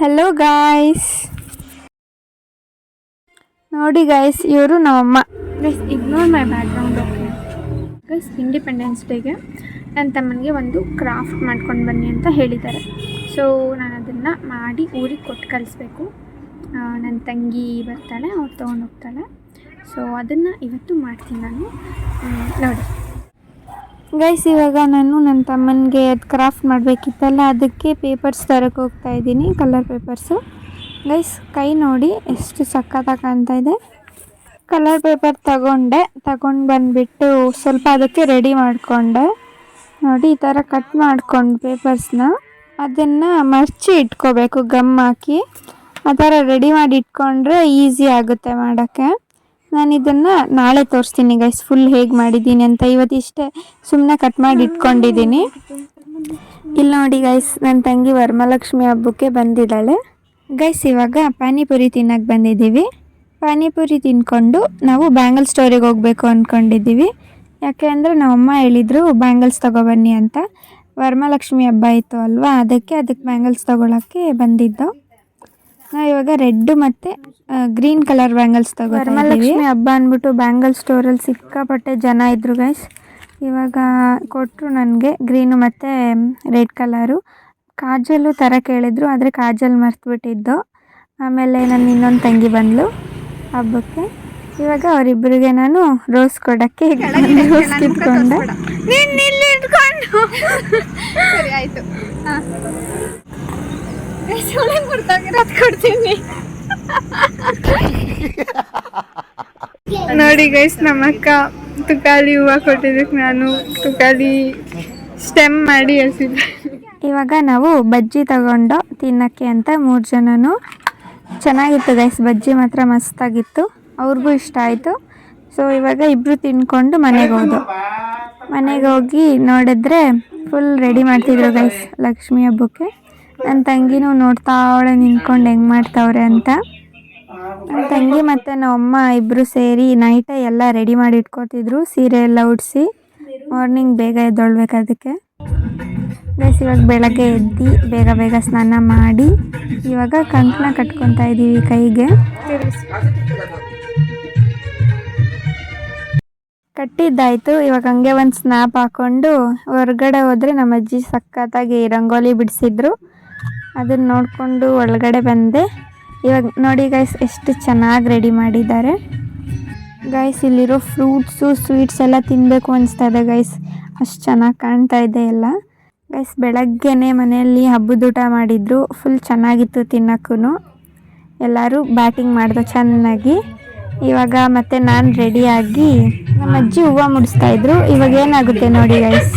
Hello guys, ನೋಡಿ guys, ಇವರು ನಮ್ಮಮ್ಮ. ಗೈಸ್ ಇಗ್ನೋರ್ ಮೈ ಬ್ಯಾಕ್ಗ್ರೌಂಡ್. ಓಕೆ ಗೈಸ್, ಇಂಡಿಪೆಂಡೆನ್ಸ್ ಡೇಗೆ ನನ್ನ ತಮ್ಮನಿಗೆ ಒಂದು ಕ್ರಾಫ್ಟ್ ಮಾಡ್ಕೊಂಡು ಬನ್ನಿ ಅಂತ ಹೇಳಿದ್ದಾರೆ. ಸೊ ನಾನು ಅದನ್ನು ಮಾಡಿ ಊರಿಗೆ ಕೊಟ್ಟು ಕಳಿಸ್ಬೇಕು. ನನ್ನ ತಂಗಿ ಬರ್ತಾಳೆ, ಅವ್ರು ತೊಗೊಂಡು ಹೋಗ್ತಾಳೆ. ಸೊ ಅದನ್ನು ಇವತ್ತು ಮಾಡ್ತೀನಿ ನಾನು. ನೋಡಿ ಗೈಸ್, ಇವಾಗ ನಾನು ನನ್ನ ತಮ್ಮನಿಗೆ ಅದು ಕ್ರಾಫ್ಟ್ ಮಾಡಬೇಕಿತ್ತಲ್ಲ, ಅದಕ್ಕೆ ಪೇಪರ್ಸ್ ತರಕ್ಕೆ ಹೋಗ್ತಾ ಇದ್ದೀನಿ, ಕಲರ್ ಪೇಪರ್ಸು. ಗೈಸ್ ಕೈ ನೋಡಿ ಎಷ್ಟು ಸಖತ್ತಾಗಿ ಕಾಣ್ತಾ ಇದೆ. ಕಲರ್ ಪೇಪರ್ ತಗೊಂಡು ಬಂದುಬಿಟ್ಟು ಸ್ವಲ್ಪ ಅದಕ್ಕೆ ರೆಡಿ ಮಾಡಿಕೊಂಡೆ. ನೋಡಿ ಈ ಥರ ಕಟ್ ಮಾಡ್ಕೊಂಡು ಪೇಪರ್ಸ್ನ ಅದನ್ನು ಮರ್ಚಿ ಇಟ್ಕೋಬೇಕು, ಗಮ್ ಹಾಕಿ. ಆ ಥರ ರೆಡಿ ಮಾಡಿ ಇಟ್ಕೊಂಡ್ರೆ ಈಸಿ ಆಗುತ್ತೆ ಮಾಡೋಕ್ಕೆ. ನಾನು ಇದನ್ನು ನಾಳೆ ತೋರಿಸ್ತೀನಿ ಗೈಸ್, ಫುಲ್ ಹೇಗೆ ಮಾಡಿದ್ದೀನಿ ಅಂತ. ಇವತ್ತಿಷ್ಟೇ ಸುಮ್ಮನೆ ಕಟ್ ಮಾಡಿ ಇಟ್ಕೊಂಡಿದ್ದೀನಿ. ಇಲ್ಲಿ ನೋಡಿ ಗೈಸ್, ನನ್ನ ತಂಗಿ ವರಮಹಾಲಕ್ಷ್ಮಿ ಹಬ್ಬಕ್ಕೆ ಬಂದಿದ್ದಾಳೆ. ಗೈಸ್ ಇವಾಗ ಪಾನಿಪುರಿ ತಿನ್ನೋಕ್ಕೆ ಬಂದಿದ್ದೀವಿ. ಪಾನಿಪುರಿ ತಿನ್ಕೊಂಡು ನಾವು ಬ್ಯಾಂಗಲ್ ಸ್ಟೋರಿಗೆ ಹೋಗಬೇಕು ಅಂದ್ಕೊಂಡಿದ್ದೀವಿ. ಯಾಕೆ ಅಂದರೆ ನಮ್ಮಮ್ಮ ಹೇಳಿದರು ಬ್ಯಾಂಗಲ್ಸ್ ತೊಗೊಬನ್ನಿ ಅಂತ. ವರಮಹಾಲಕ್ಷ್ಮಿ ಹಬ್ಬ ಇತ್ತು ಅಲ್ವಾ, ಅದಕ್ಕೆ ಬ್ಯಾಂಗಲ್ಸ್ ತೊಗೊಳಕ್ಕೆ ಬಂದಿದ್ದು. ನಾವು ಇವಾಗ ರೆಡ್ ಮತ್ತು ಗ್ರೀನ್ ಕಲರ್ ಬ್ಯಾಂಗಲ್ಸ್ ತಗೋ. ವರಮಹಾಲಕ್ಷ್ಮಿ ಹಬ್ಬ ಅಂದ್ಬಿಟ್ಟು ಬ್ಯಾಂಗಲ್ ಸ್ಟೋರಲ್ಲಿ ಸಿಕ್ಕಾಪಟ್ಟೆ ಜನ ಇದ್ದರು ಗೈಸ್. ಇವಾಗ ಕೊಟ್ಟರು ನನಗೆ ಗ್ರೀನು ಮತ್ತು ರೆಡ್ ಕಲರು. ಕಾಜಲು ಥರ ಕೇಳಿದ್ರು, ಆದರೆ ಕಾಜಲ್ ಮರ್ತುಬಿಟ್ಟಿದ್ದು. ಆಮೇಲೆ ನನ್ನ ಇನ್ನೊಂದು ತಂಗಿ ಬಂದಳು ಹಬ್ಬಕ್ಕೆ. ಇವಾಗ ಅವರಿಬ್ಬರಿಗೆ ನಾನು ರೋಸ್ ಕೊಡೋಕ್ಕೆ ರೋಸ್ ಕಿತ್ಕೊಂಡೆ. ಸರಿ ಆಯಿತು. ಕೊಡ್ತೀನಿ ನೋಡಿ ಗೈಸ್, ನಮ್ಮ ಅಕ್ಕ ತುಕಾಲಿ ಹೂವು ಕೊಟ್ಟಿದ್ದಕ್ಕೆ ನಾನು ತುಕಾಲಿ ಸ್ಟೆಮ್ ಮಾಡಿ ಹಸಿದ್ದೆ. ಇವಾಗ ನಾವು ಬಜ್ಜಿ ತಗೊಂಡು ತಿನ್ನೋಕ್ಕೆ ಅಂತ 3 ಜನನು. ಚೆನ್ನಾಗಿತ್ತು ಗೈಸ್, ಬಜ್ಜಿ ಮಾತ್ರ ಮಸ್ತಾಗಿತ್ತು, ಅವ್ರಿಗೂ ಇಷ್ಟ ಆಯಿತು. ಸೊ ಇವಾಗ ಇಬ್ಬರು ತಿನ್ಕೊಂಡು ಮನೆಗೆ ಹೋಗಿ ನೋಡಿದ್ರೆ ಫುಲ್ ರೆಡಿ ಮಾಡ್ತಿದ್ರು ಗೈಸ್ ಲಕ್ಷ್ಮಿ ಹಬ್ಬಕ್ಕೆ. ನನ್ನ ತಂಗಿನೂ ನೋಡ್ತಾ ಅವಳೆ ನಿಂತ್ಕೊಂಡು ಹೆಂಗೆ ಮಾಡ್ತಾವ್ರೆ ಅಂತ. ನನ್ನ ತಂಗಿ ಮತ್ತು ನಮ್ಮಮ್ಮ ಇಬ್ಬರು ಸೇರಿ ನೈಟೇ ಎಲ್ಲ ರೆಡಿ ಮಾಡಿ ಇಟ್ಕೊತಿದ್ರು, ಸೀರೆ ಎಲ್ಲ ಉಡಿಸಿ. ಮಾರ್ನಿಂಗ್ ಬೇಗ ಎದ್ದೊಳ್ಬೇಕು ಅದಕ್ಕೆ. ಗೈಸ್ ಇವಾಗ ಬೆಳಗ್ಗೆ ಎದ್ದು ಬೇಗ ಸ್ನಾನ ಮಾಡಿ ಇವಾಗ ಕಂಕಣ ಕಟ್ಕೊತಾ ಇದ್ದೀವಿ ಕೈಗೆ. ಕಟ್ಟಿದ್ದಾಯಿತು. ಇವಾಗ ಹಂಗೆ ಒಂದು ಸ್ನ್ಯಾಪ್ ಹಾಕ್ಕೊಂಡು ಹೊರಗಡೆ ಹೋದರೆ ನಮ್ಮ ಅಜ್ಜಿ ಸಖತ್ತಾಗಿ ರಂಗೋಲಿ ಬಿಡಿಸಿದ್ರು. ಅದನ್ನು ನೋಡಿಕೊಂಡು ಒಳಗಡೆ ಬಂದೆ. ಇವಾಗ ನೋಡಿ ಗೈಸ್, ಎಷ್ಟು ಚೆನ್ನಾಗಿ ರೆಡಿ ಮಾಡಿದ್ದಾರೆ. ಗೈಸ್ ಇಲ್ಲಿರೋ ಫ್ರೂಟ್ಸು ಸ್ವೀಟ್ಸ್ ಎಲ್ಲ ತಿನ್ನಬೇಕು ಅನಿಸ್ತಾ ಇದೆ ಗೈಸ್, ಅಷ್ಟು ಚೆನ್ನಾಗಿ ಕಾಣ್ತಾ ಇದೆ ಎಲ್ಲ. ಗೈಸ್ ಬೆಳಗ್ಗೆನೇ ಮನೆಯಲ್ಲಿ ಹಬ್ಬದೂಟ ಮಾಡಿದ್ರು, ಫುಲ್ ಚೆನ್ನಾಗಿತ್ತು ತಿನ್ನೋಕ್ಕೂ. ಎಲ್ಲರೂ ಬ್ಯಾಟಿಂಗ್ ಮಾಡಿದ್ರು ಚೆನ್ನಾಗಿ. ಇವಾಗ ಮತ್ತೆ ನಾನು ರೆಡಿಯಾಗಿ ನಮ್ಮ ಅಜ್ಜಿ ಹೂವು ಮುಡಿಸ್ತಾಯಿದ್ರು. ಇವಾಗ ಏನಾಗುತ್ತೆ ನೋಡಿ ಗೈಸ್,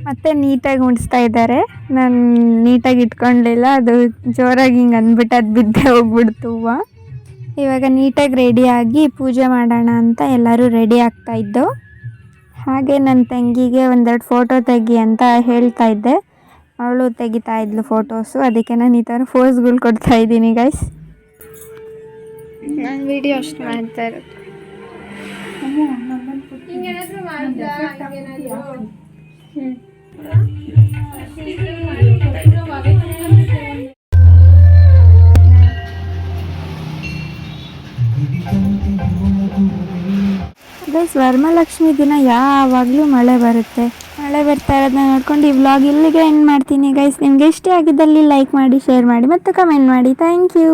ಮತ್ತೆ ನೀಟಾಗಿ ಮುಡಿಸ್ತಾ ಇದ್ದಾರೆ. ನಾನು ನೀಟಾಗಿ ಇಟ್ಕೊಳ್ಳಲಿಲ್ಲ, ಅದು ಜೋರಾಗಿ ಹಿಂಗೆ ಅಂದ್ಬಿಟ್ಟು ಅದು ಬಿದ್ದೆ ಹೋಗ್ಬಿಡ್ತು ಹೂವು. ಇವಾಗ ನೀಟಾಗಿ ರೆಡಿಯಾಗಿ ಪೂಜೆ ಮಾಡೋಣ ಅಂತ ಎಲ್ಲರೂ ರೆಡಿ ಆಗ್ತಾಯಿದ್ದು. ಹಾಗೆ ನನ್ನ ತಂಗಿಗೆ 1-2 ಫೋಟೋ ತೆಗಿ ಅಂತ ಹೇಳ್ತಾ ಇದ್ದೆ, ಅವಳು ತೆಗಿತಾ ಇದ್ಲು ಫೋಟೋಸು. ಅದಕ್ಕೆ ನಾನು ಈ ಥರ ಫೋಸ್ಗಳು ಕೊಡ್ತಾ ಇದ್ದೀನಿ ಗೈಸ್. ನಾನು ವಿಡಿಯೋ ಅಷ್ಟು ಮಾಡ್ತಾ ಇರೋದು. ಗೈಸ್ ವರಮಹಾಲಕ್ಷ್ಮಿ ದಿನ ಯಾವಾಗಲೂ ಮಳೆ ಬರುತ್ತೆ. ಮಳೆ ಬರ್ತಾ ಇರೋದನ್ನ ನೋಡ್ಕೊಂಡು ಈ ವ್ಲಾಗ್ ಇಲ್ಲಿಗೆ ಎಂಡ್ ಮಾಡ್ತೀನಿ ಗೈಸ್. ನಿಮಗೆ ಇಷ್ಟ ಆಗಿದ್ದಲ್ಲಿ ಲೈಕ್ ಮಾಡಿ, ಶೇರ್ ಮಾಡಿ ಮತ್ತು ಕಮೆಂಟ್ ಮಾಡಿ. Thank you.